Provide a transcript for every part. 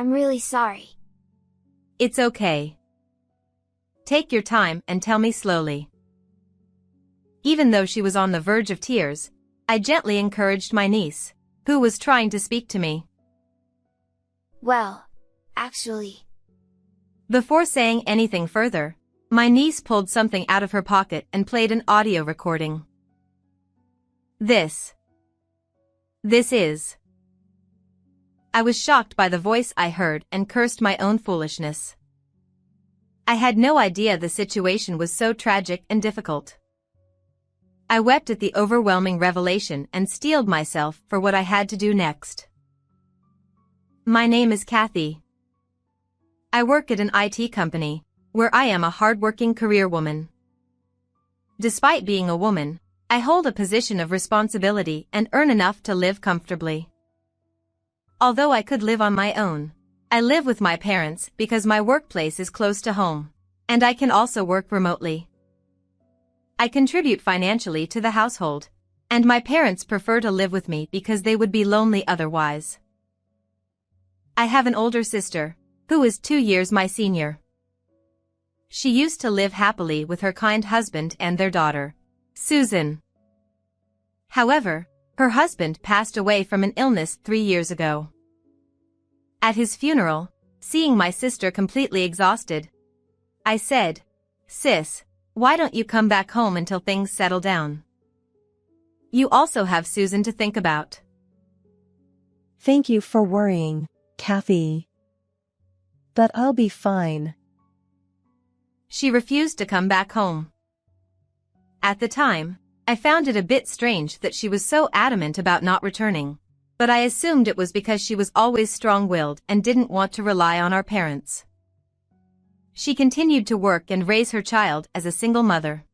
I'm really sorry. It's okay. Take your time and tell me slowly. Even though she was on the verge of tears, I gently encouraged my niece, who was trying to speak to me. Well, actually. Before saying anything further, my niece pulled something out of her pocket and played an audio recording. This is. I was shocked by the voice I heard and cursed my own foolishness. I had no idea the situation was so tragic and difficult. I wept at the overwhelming revelation and steeled myself for what I had to do next. My name is Kathy. I work at an IT company, where I am a hardworking career woman. Despite being a woman, I hold a position of responsibility and earn enough to live comfortably. Although I could live on my own, I live with my parents because my workplace is close to home, and I can also work remotely. I contribute financially to the household, and my parents prefer to live with me because they would be lonely otherwise. I have an older sister, who is 2 years my senior. She used to live happily with her kind husband and their daughter, Susan. However, her husband passed away from an illness 3 years ago. At his funeral, seeing my sister completely exhausted, I said, "Sis, why don't you come back home until things settle down? You also have Susan to think about." Thank you for worrying, Kathy. But I'll be fine. She refused to come back home. At the time, I found it a bit strange that she was so adamant about not returning, but I assumed it was because she was always strong-willed and didn't want to rely on our parents. She continued to work and raise her child as a single mother.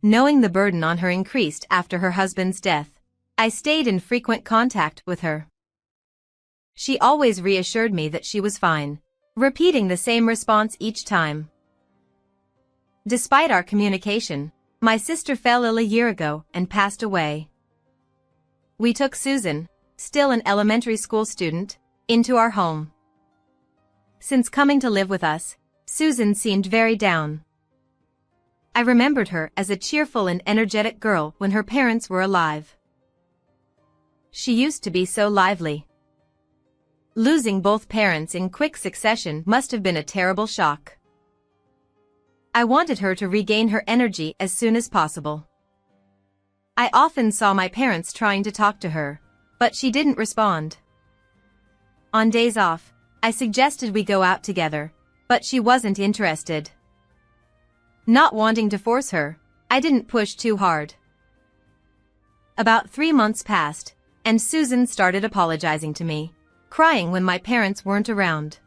Knowing the burden on her increased after her husband's death, I stayed in frequent contact with her. She always reassured me that she was fine, repeating the same response each time. Despite our communication, my sister fell ill a year ago and passed away. We took Susan, still an elementary school student, into our home. Since coming to live with us, Susan seemed very down. I remembered her as a cheerful and energetic girl when her parents were alive. She used to be so lively. Losing both parents in quick succession must have been a terrible shock. I wanted her to regain her energy as soon as possible. I often saw my parents trying to talk to her, but she didn't respond. On days off, I suggested we go out together, but she wasn't interested. Not wanting to force her, I didn't push too hard. About 3 months passed, and Susan started apologizing to me, crying when my parents weren't around.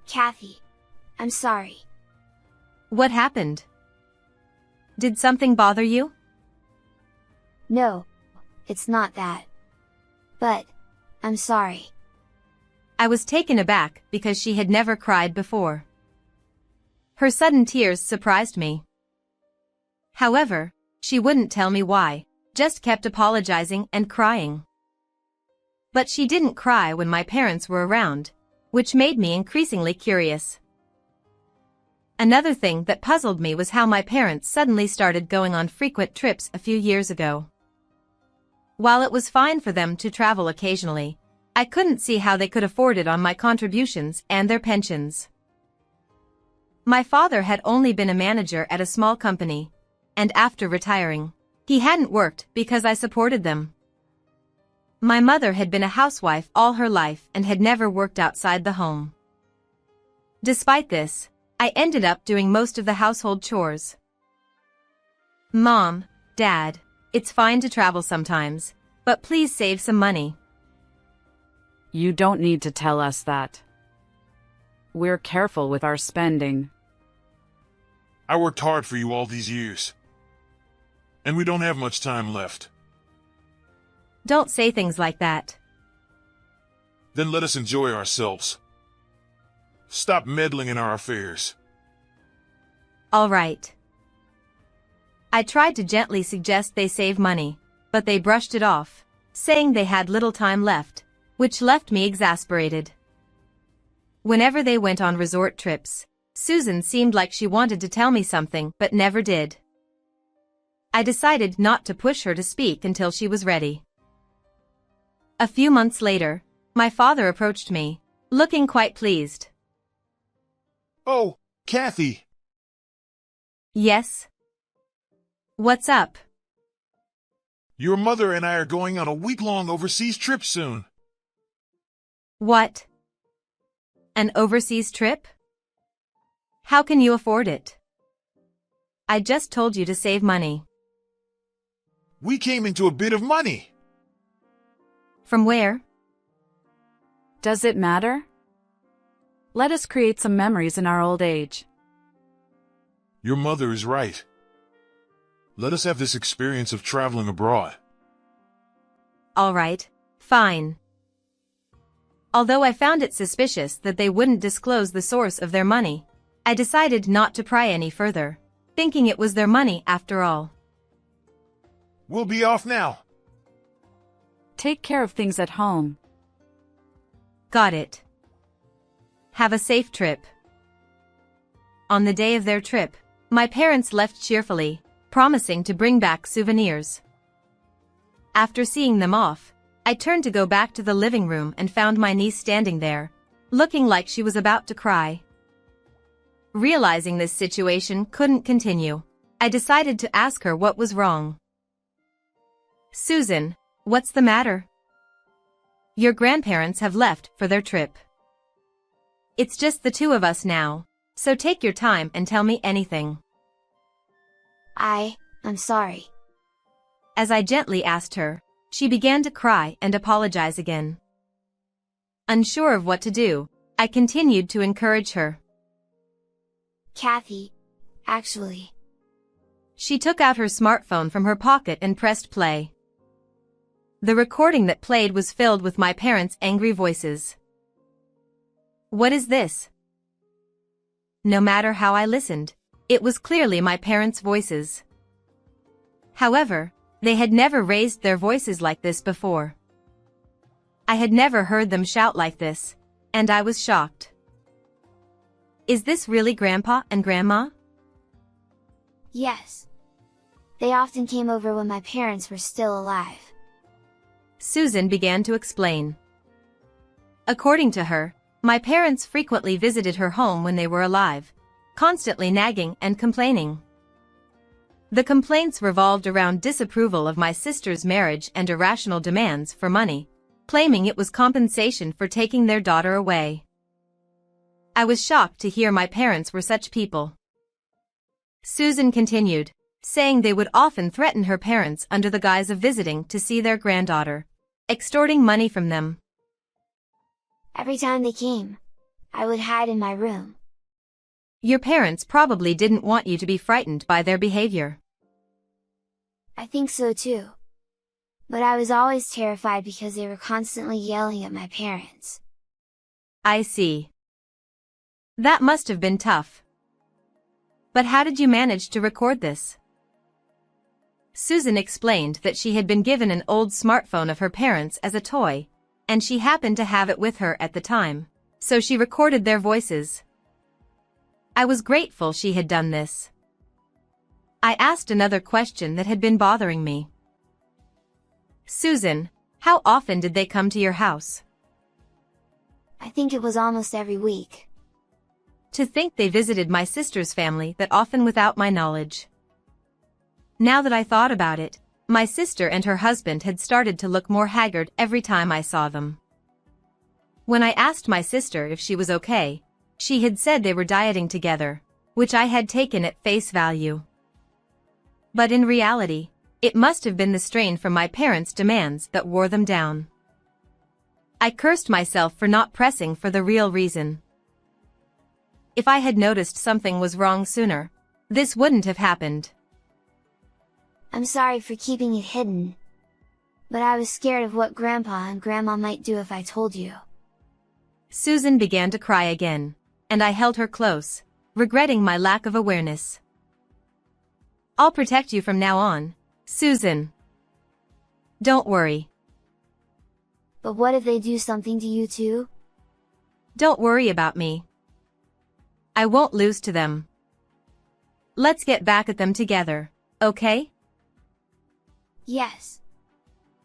Kathy, I'm sorry. What happened? Did something bother you? No, it's not that. But, I'm sorry. I was taken aback because she had never cried before. Her sudden tears surprised me. However, she wouldn't tell me why, just kept apologizing and crying. But she didn't cry when my parents were around, which made me increasingly curious. Another thing that puzzled me was how my parents suddenly started going on frequent trips a few years ago. While it was fine for them to travel occasionally, I couldn't see how they could afford it on my contributions and their pensions. My father had only been a manager at a small company, and after retiring, he hadn't worked because I supported them. My mother had been a housewife all her life and had never worked outside the home. Despite this, I ended up doing most of the household chores. Mom, Dad, it's fine to travel sometimes, but please save some money. You don't need to tell us that. We're careful with our spending. I worked hard for you all these years. And we don't have much time left. Don't say things like that. Then let us enjoy ourselves. Stop meddling in our affairs. All right. I tried to gently suggest they save money, but they brushed it off, saying they had little time left, which left me exasperated. Whenever they went on resort trips, Susan seemed like she wanted to tell me something but never did. I decided not to push her to speak until she was ready. A few months later, my father approached me, looking quite pleased. Oh, Kathy. Yes? What's up? Your mother and I are going on a week-long overseas trip soon. What? An overseas trip? How can you afford it? I just told you to save money. We came into a bit of money. From where? Does it matter? Let us create some memories in our old age. Your mother is right. Let us have this experience of traveling abroad. All right, fine. Although I found it suspicious that they wouldn't disclose the source of their money, I decided not to pry any further, thinking it was their money after all. We'll be off now. Take care of things at home. Got it. Have a safe trip. On the day of their trip, my parents left cheerfully, promising to bring back souvenirs. After seeing them off, I turned to go back to the living room and found my niece standing there, looking like she was about to cry. Realizing this situation couldn't continue, I decided to ask her what was wrong. Susan, what's the matter? Your grandparents have left for their trip. It's just the two of us now, so take your time and tell me anything. I'm sorry. As I gently asked her, she began to cry and apologize again. Unsure of what to do, I continued to encourage her. Kathy, actually. She took out her smartphone from her pocket and pressed play. The recording that played was filled with my parents' angry voices. What is this? No matter how I listened, it was clearly my parents' voices. However, they had never raised their voices like this before. I had never heard them shout like this, and I was shocked. Is this really Grandpa and Grandma? Yes. They often came over when my parents were still alive. Susan began to explain. According to her, my parents frequently visited her home when they were alive, constantly nagging and complaining. The complaints revolved around disapproval of my sister's marriage and irrational demands for money, claiming it was compensation for taking their daughter away. I was shocked to hear my parents were such people. Susan continued, saying they would often threaten her parents under the guise of visiting to see their granddaughter, extorting money from them. Every time they came, I would hide in my room. Your parents probably didn't want you to be frightened by their behavior. I think so too. But I was always terrified because they were constantly yelling at my parents. I see. That must have been tough. But how did you manage to record this? Susan explained that she had been given an old smartphone of her parents as a toy, and she happened to have it with her at the time, so she recorded their voices. I was grateful she had done this. I asked another question that had been bothering me. Susan, how often did they come to your house? I think it was almost every week. To think they visited my sister's family that often without my knowledge. Now that I thought about it, my sister and her husband had started to look more haggard every time I saw them. When I asked my sister if she was okay, she had said they were dieting together, which I had taken at face value. But in reality, it must have been the strain from my parents' demands that wore them down. I cursed myself for not pressing for the real reason. If I had noticed something was wrong sooner, this wouldn't have happened. I'm sorry for keeping it hidden. But I was scared of what Grandpa and Grandma might do if I told you. Susan began to cry again, and I held her close, regretting my lack of awareness. I'll protect you from now on, Susan. Don't worry. But what if they do something to you too? Don't worry about me. I won't lose to them. Let's get back at them together, okay? Yes.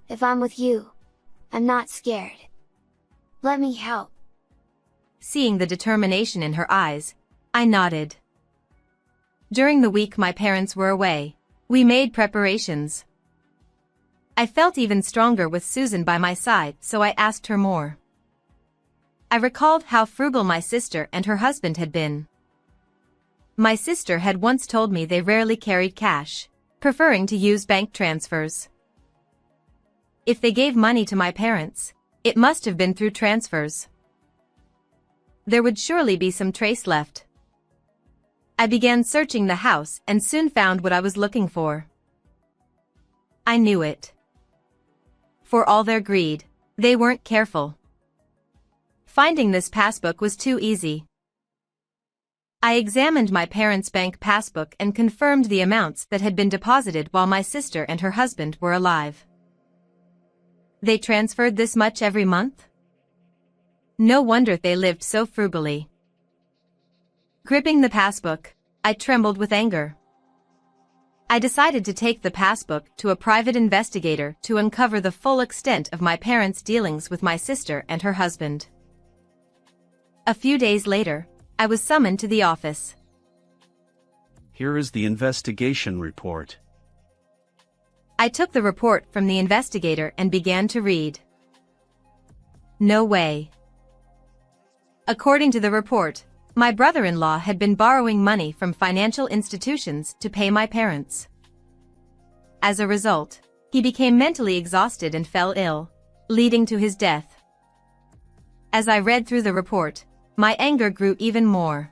If I'm with you, I'm not scared. Let me help. Seeing the determination in her eyes, I nodded. During the week my parents were away, we made preparations. I felt even stronger with Susan by my side, so I asked her more. I recalled how frugal my sister and her husband had been. My sister had once told me they rarely carried cash, preferring to use bank transfers. If they gave money to my parents, it must have been through transfers. There would surely be some trace left. I began searching the house and soon found what I was looking for. I knew it. For all their greed, they weren't careful. Finding this passbook was too easy. I examined my parents' bank passbook and confirmed the amounts that had been deposited while my sister and her husband were alive. They transferred this much every month? No wonder they lived so frugally. Gripping the passbook, I trembled with anger. I decided to take the passbook to a private investigator to uncover the full extent of my parents' dealings with my sister and her husband. A few days later, I was summoned to the office. Here is the investigation report. I took the report from the investigator and began to read. No way. According to the report, my brother-in-law had been borrowing money from financial institutions to pay my parents. As a result, he became mentally exhausted and fell ill, leading to his death. As I read through the report, my anger grew even more.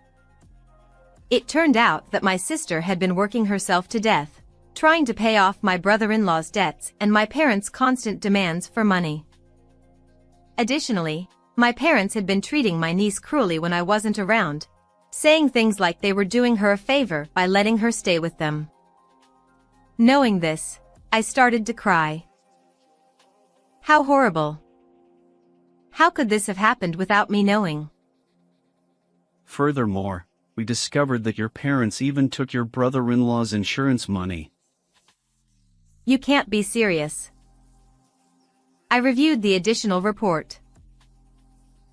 It turned out that my sister had been working herself to death, trying to pay off my brother-in-law's debts and my parents' constant demands for money. Additionally, my parents had been treating my niece cruelly when I wasn't around, saying things like they were doing her a favor by letting her stay with them. Knowing this, I started to cry. How horrible. How could this have happened without me knowing? Furthermore, we discovered that your parents even took your brother-in-law's insurance money. You can't be serious. I reviewed the additional report.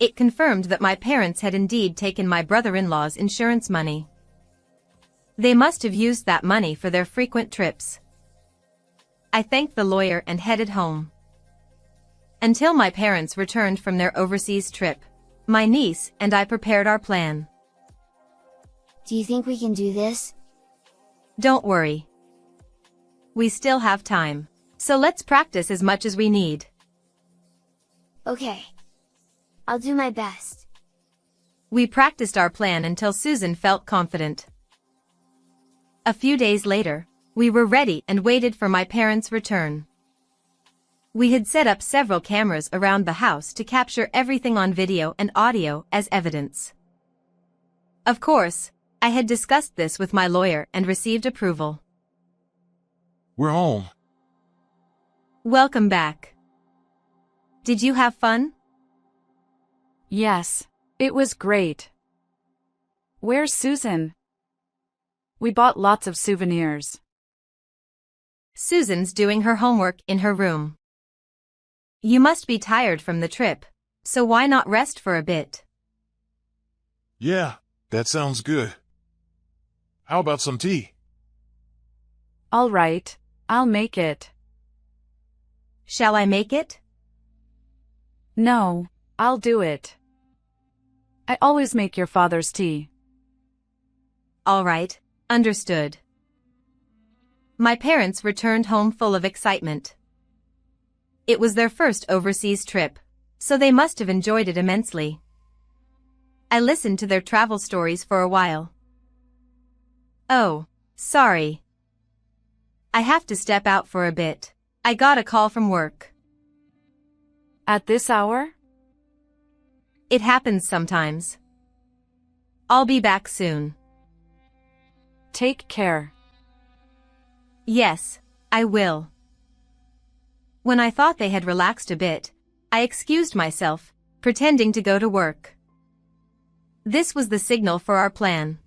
It confirmed that my parents had indeed taken my brother-in-law's insurance money. They must have used that money for their frequent trips. I thanked the lawyer and headed home. Until my parents returned from their overseas trip, my niece and I prepared our plan. Do you think we can do this? Don't worry. We still have time, so let's practice as much as we need. Okay. I'll do my best. We practiced our plan until Susan felt confident. A few days later, we were ready and waited for my parents' return. We had set up several cameras around the house to capture everything on video and audio as evidence. Of course, I had discussed this with my lawyer and received approval. We're home. Welcome back. Did you have fun? Yes, it was great. Where's Susan? We bought lots of souvenirs. Susan's doing her homework in her room. You must be tired from the trip, so why not rest for a bit? Yeah, that sounds good. How about some tea? All right, I'll make it. Shall I make it? No, I'll do it. I always make your father's tea. All right, understood. My parents returned home full of excitement. It was their first overseas trip, so they must have enjoyed it immensely. I listened to their travel stories for a while. Oh, sorry. I have to step out for a bit. I got a call from work. At this hour? It happens sometimes. I'll be back soon. Take care. Yes, I will. When I thought they had relaxed a bit, I excused myself, pretending to go to work. This was the signal for our plan.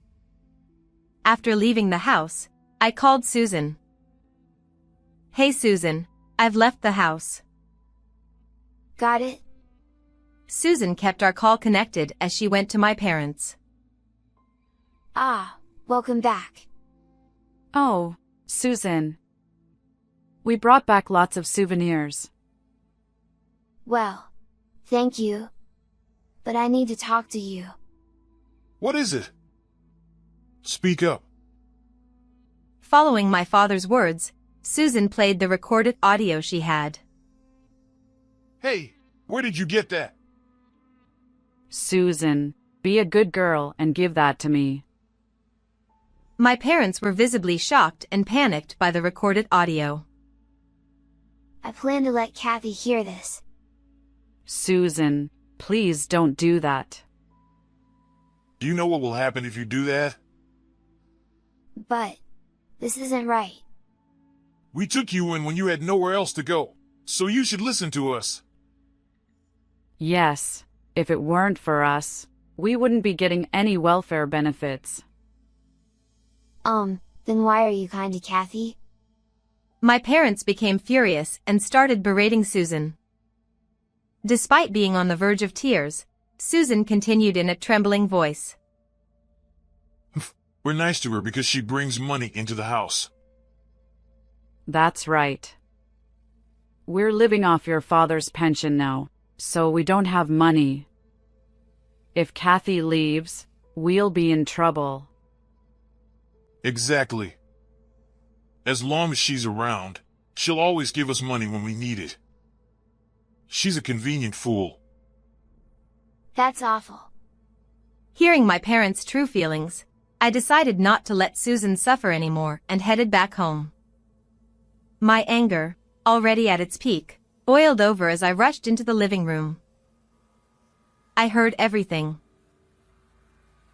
After leaving the house, I called Susan. "Hey Susan, I've left the house." Got it? Susan kept our call connected as she went to my parents. Ah, welcome back. Oh, Susan. We brought back lots of souvenirs. Well, thank you. But I need to talk to you. What is it? Speak up. Following my father's words, Susan played the recorded audio she had. Hey, where did you get that? Susan, be a good girl and give that to me. My parents were visibly shocked and panicked by the recorded audio. I plan to let Kathy hear this. Susan, please don't do that. Do you know what will happen if you do that? But, this isn't right. We took you in when you had nowhere else to go, so you should listen to us. Yes, if it weren't for us, we wouldn't be getting any welfare benefits. Then why are you kind to Kathy? My parents became furious and started berating Susan. Despite being on the verge of tears, Susan continued in a trembling voice. We're nice to her because she brings money into the house. That's right. We're living off your father's pension now, so we don't have money. If Kathy leaves, we'll be in trouble. Exactly. As long as she's around, she'll always give us money when we need it. She's a convenient fool. That's awful. Hearing my parents' true feelings, I decided not to let Susan suffer anymore and headed back home. My anger, already at its peak, boiled over as I rushed into the living room. I heard everything.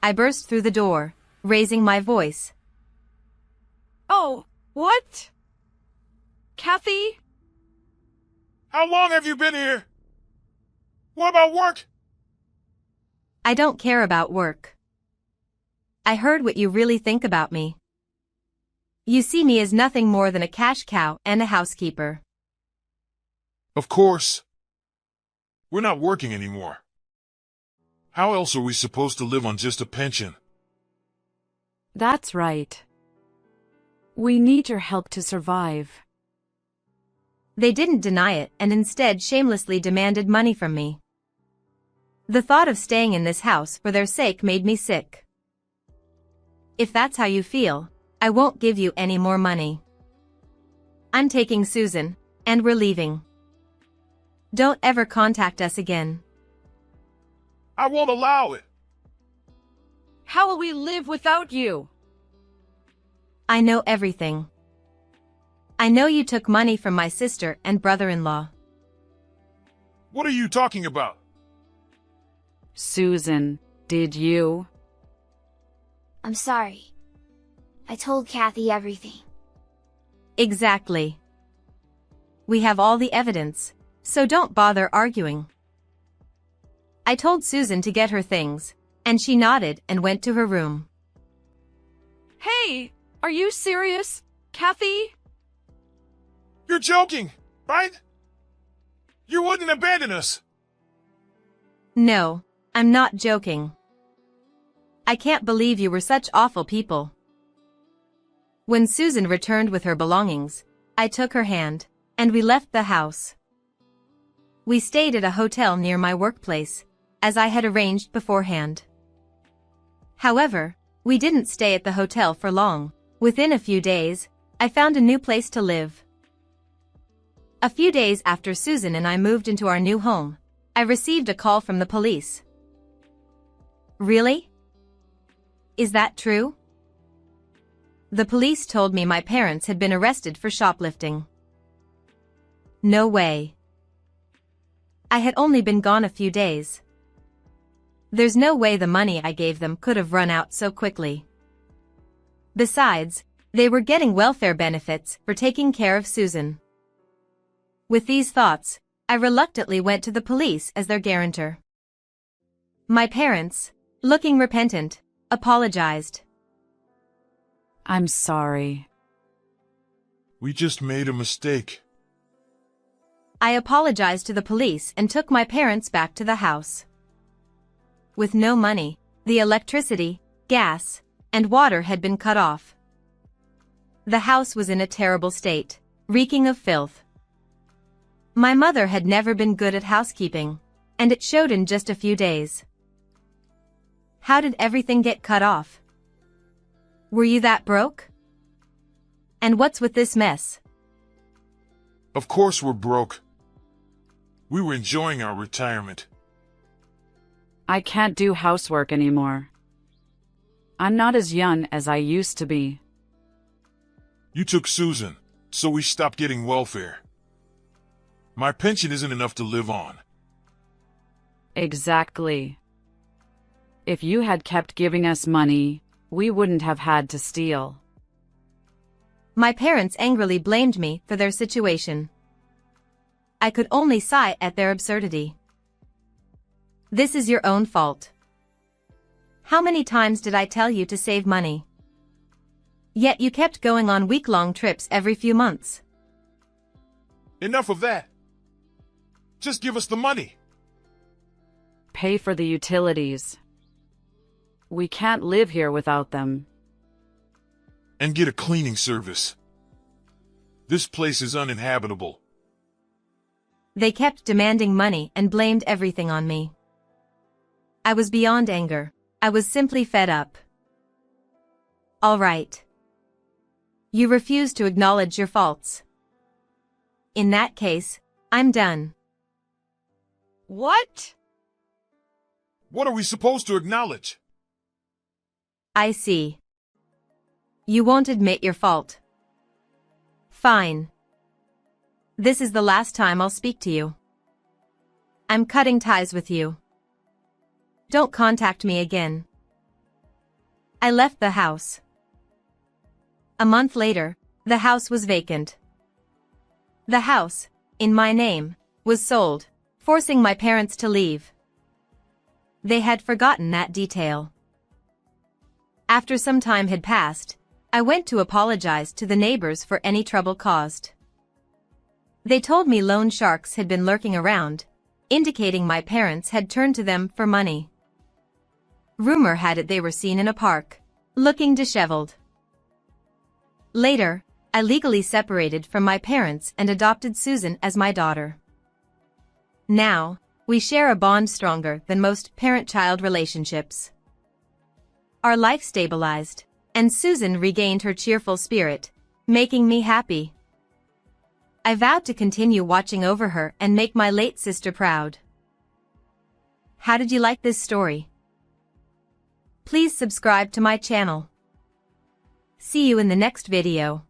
I burst through the door, raising my voice. Oh, what? Kathy? How long have you been here? What about work? I don't care about work. I heard what you really think about me. You see me as nothing more than a cash cow and a housekeeper. Of course. We're not working anymore. How else are we supposed to live on just a pension? That's right. We need your help to survive. They didn't deny it and instead shamelessly demanded money from me. The thought of staying in this house for their sake made me sick. If that's how you feel, I won't give you any more money. I'm taking Susan, and we're leaving. Don't ever contact us again. I won't allow it. How will we live without you? I know everything. I know you took money from my sister and brother-in-law. What are you talking about? Susan, did you? I'm sorry. I told Kathy everything. Exactly. We have all the evidence, so don't bother arguing. I told Susan to get her things, and she nodded and went to her room. Hey, are you serious, Kathy? You're joking, right? You wouldn't abandon us. No, I'm not joking. I can't believe you were such awful people. When Susan returned with her belongings, I took her hand, and we left the house. We stayed at a hotel near my workplace, as I had arranged beforehand. However, we didn't stay at the hotel for long. Within a few days, I found a new place to live. A few days after Susan and I moved into our new home, I received a call from the police. Really? Is that true? The police told me my parents had been arrested for shoplifting. No way. I had only been gone a few days. There's no way the money I gave them could have run out so quickly. Besides, they were getting welfare benefits for taking care of Susan. With these thoughts, I reluctantly went to the police as their guarantor. My parents, looking repentant, apologized. I'm sorry. We just made a mistake. I apologized to the police and took my parents back to the house. With no money, the electricity, gas, and water had been cut off. The house was in a terrible state, reeking of filth. My mother had never been good at housekeeping, and it showed in just a few days. How did everything get cut off? Were you that broke? And what's with this mess? Of course we're broke. We were enjoying our retirement. I can't do housework anymore. I'm not as young as I used to be. You took Susan, so we stopped getting welfare. My pension isn't enough to live on. Exactly. If you had kept giving us money, we wouldn't have had to steal. My parents angrily blamed me for their situation. I could only sigh at their absurdity. This is your own fault. How many times did I tell you to save money? Yet you kept going on week-long trips every few months. Enough of that. Just give us the money. Pay for the utilities. We can't live here without them. And get a cleaning service. This place is uninhabitable. They kept demanding money and blamed everything on me. I was beyond anger. I was simply fed up. All right. You refuse to acknowledge your faults. In that case, I'm done. What? What are we supposed to acknowledge? I see. You won't admit your fault. Fine. This is the last time I'll speak to you. I'm cutting ties with you. Don't contact me again. I left the house. A month later, the house was vacant. The house, in my name, was sold, forcing my parents to leave. They had forgotten that detail. After some time had passed, I went to apologize to the neighbors for any trouble caused. They told me loan sharks had been lurking around, indicating my parents had turned to them for money. Rumor had it they were seen in a park, looking disheveled. Later, I legally separated from my parents and adopted Susan as my daughter. Now, we share a bond stronger than most parent-child relationships. Our life stabilized, and Susan regained her cheerful spirit, making me happy. I vowed to continue watching over her and make my late sister proud. How did you like this story? Please subscribe to my channel. See you in the next video.